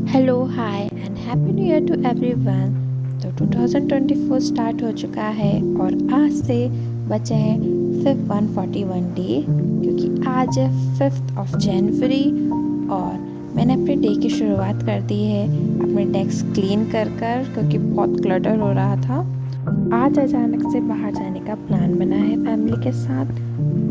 Hello hi and happy new year to everyone. तो 2024 start हो चुका है और आज से बचे हैं सिर्फ 141 डे, क्योंकि आज है 5th ऑफ जनवरी और मैंने अपने डे की शुरुआत कर दी है अपने डेस्क क्लीन कर क्योंकि बहुत क्लटर हो रहा था। आज अचानक से बाहर जाने का प्लान बना है फैमिली के साथ।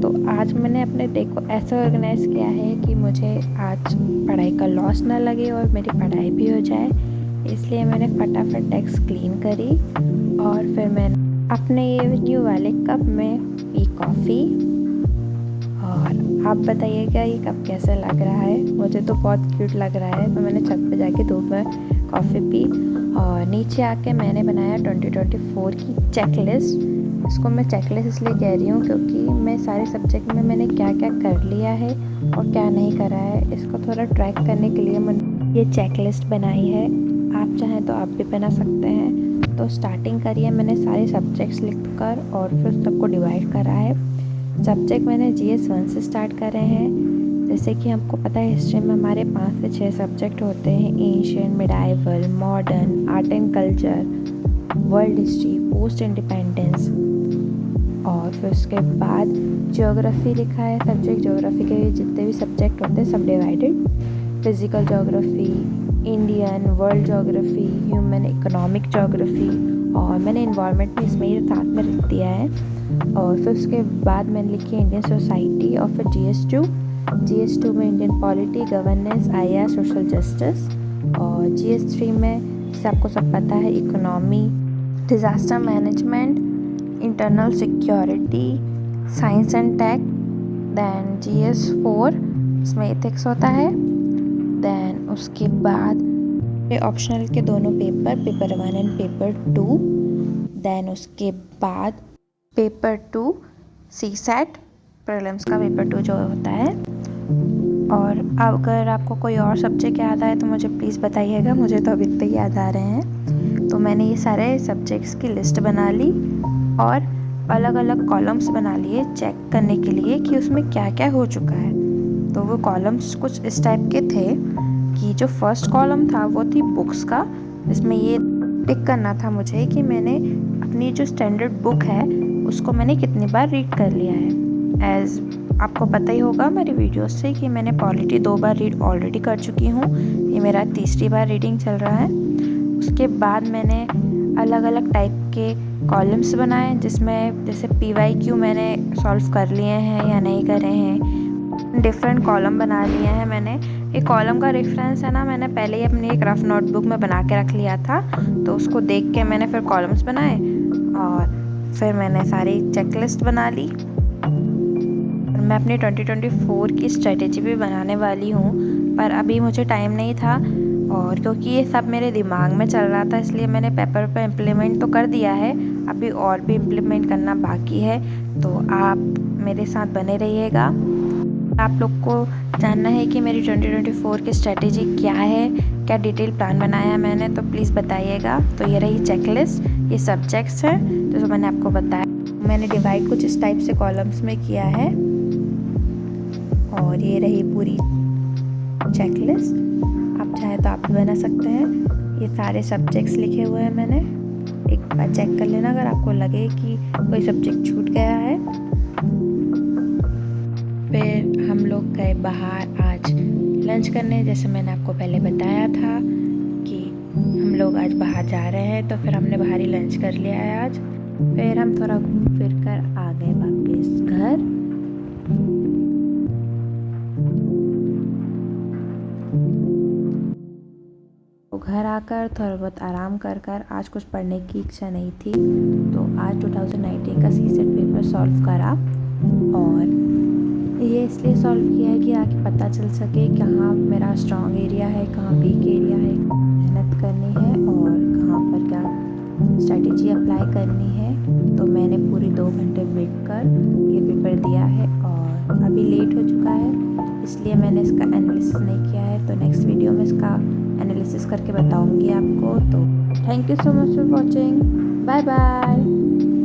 तो आज मैंने अपने डे को ऐसा ऑर्गेनाइज़ किया है कि मुझे आज पढ़ाई का लॉस ना लगे और मेरी पढ़ाई भी हो जाए, इसलिए मैंने फटाफट डेस्क क्लीन करी और फिर मैंने अपने ये न्यू वाले कप में पी कॉफ़ी। और आप बताइएगा ये कप कैसा लग रहा है। मुझे तो बहुत क्यूट लग रहा है, तो मैंने छत पे जाके धूप में कॉफ़ी पी और नीचे आके मैंने बनाया 2024 की चेकलिस्ट। इसको मैं चेकलिस्ट इसलिए कह रही हूँ क्योंकि मैं सारे सब्जेक्ट में मैंने क्या क्या कर लिया है और क्या नहीं करा है, इसको थोड़ा ट्रैक करने के लिए मैंने ये चेकलिस्ट बनाई है। आप चाहें तो आप भी बना सकते हैं। तो स्टार्टिंग करिए, मैंने सारे सब्जेक्ट्स लिख कर और फिर सबको डिवाइड करा है। सब्जेक्ट मैंने GS 1 से स्टार्ट करे हैं। जैसे कि हमको पता है हिस्ट्री में हमारे 5 से 6 सब्जेक्ट होते हैं, ancient, medieval, modern, art and culture, world history, post independence. और फिर उसके बाद ज्योग्राफी लिखा है सब्जेक्ट। ज्योग्राफी के जितने भी सब्जेक्ट होते हैं सब divided, physical geography, Indian, world geography, human economic geography, और मैंने इन्वायरमेंट में इसमें ही साथ में लिख दिया है। और फिर उसके बाद मैंने लिखी इंडियन सोसाइटी और फिर GS2 में Indian polity, governance, IR, social justice. और GS3 में जैसे आपको सब पता है economy, disaster management, internal security, science and tech. Then GS4 इसमें एथिक्स होता है। दैन उसके बाद ऑप्शनल के दोनों पेपर 1 एंड पेपर 2। दैन उसके बाद पेपर 2 CSAT प्रीलिम्स का पेपर 2 जो होता है। और अगर आपको कोई और सब्जेक्ट याद आए तो मुझे प्लीज़ बताइएगा, मुझे तो अभी तक याद आ रहे हैं। तो मैंने ये सारे सब्जेक्ट्स की लिस्ट बना ली और अलग अलग कॉलम्स बना लिए चेक करने के लिए कि उसमें क्या क्या हो चुका है। तो वो कॉलम्स कुछ इस टाइप के थे कि जो फर्स्ट कॉलम था वो थी बुक्स का, जिसमें ये टिक करना था मुझे कि मैंने अपनी जो स्टैंडर्ड बुक है उसको मैंने कितनी बार रीड कर लिया है। एज़ आपको पता ही होगा मेरी वीडियोस से कि मैंने पॉलिटी 2 बार रीड ऑलरेडी कर चुकी हूँ, ये मेरा तीसरी बार रीडिंग चल रहा है। उसके बाद मैंने अलग अलग टाइप के कॉलम्स बनाए जिसमें जैसे PYQ मैंने सॉल्व कर लिए हैं या नहीं करे हैं। डिफरेंट कॉलम बना लिए हैं मैंने। ये कॉलम का रेफरेंस है ना, मैंने पहले ही अपनी एक रफ नोटबुक में बना के रख लिया था, तो उसको देख के मैंने फिर कॉलम्स बनाए और फिर मैंने सारी चेकलिस्ट बना ली। और मैं अपनी 2024 की स्ट्रेटेजी भी बनाने वाली हूँ, पर अभी मुझे टाइम नहीं था और क्योंकि ये सब मेरे दिमाग में चल रहा था इसलिए मैंने पेपर पे इम्प्लीमेंट तो कर दिया है, अभी और भी इम्प्लीमेंट करना बाकी है। तो आप मेरे साथ बने रहिएगा। आप लोग को जानना है कि मेरी 2024 की स्ट्रेटेजी क्या है, क्या डिटेल प्लान बनाया है मैंने, तो प्लीज़ बताइएगा। तो ये रही चेकलिस्ट, ये सब्जेक्ट्स हैं जो मैंने आपको बताया। मैंने डिवाइड कुछ इस टाइप से कॉलम्स में किया है और ये रही पूरी चेकलिस्ट। आप चाहे तो आप भी बना सकते हैं। ये सारे सब्जेक्ट्स लिखे हुए हैं मैंने, एक बार चेक कर लेना अगर आपको लगे कि कोई सब्जेक्ट छूट गया है। फिर हम लोग गए बाहर आज लंच करने, जैसे मैंने आपको पहले बताया था कि हम लोग आज बाहर जा रहे हैं, तो फिर हमने बाहर ही लंच कर लिया है आज। फिर हम थोड़ा घूम फिर कर आ गए वापस घर। तो घर आकर थोड़ा बहुत आराम कर आज कुछ पढ़ने की इच्छा नहीं थी, तो आज 2019 का CSAT पेपर सॉल्व करा। और ये इसलिए सॉल्व किया है कि आगे पता चल सके कहाँ मेरा स्ट्रॉन्ग एरिया है, कहाँ वीक एरिया है, मेहनत करनी है और कहाँ पर क्या स्ट्रैटेजी अप्लाई करनी है। तो मैंने पूरी 2 घंटे वेट कर ये पेपर दिया है और अभी लेट हो चुका है, इसलिए मैंने इसका एनालिसिस नहीं किया है। तो नेक्स्ट वीडियो में इसका एनालिसिस करके बताऊंगी आपको। तो thank you so much for watching, bye bye.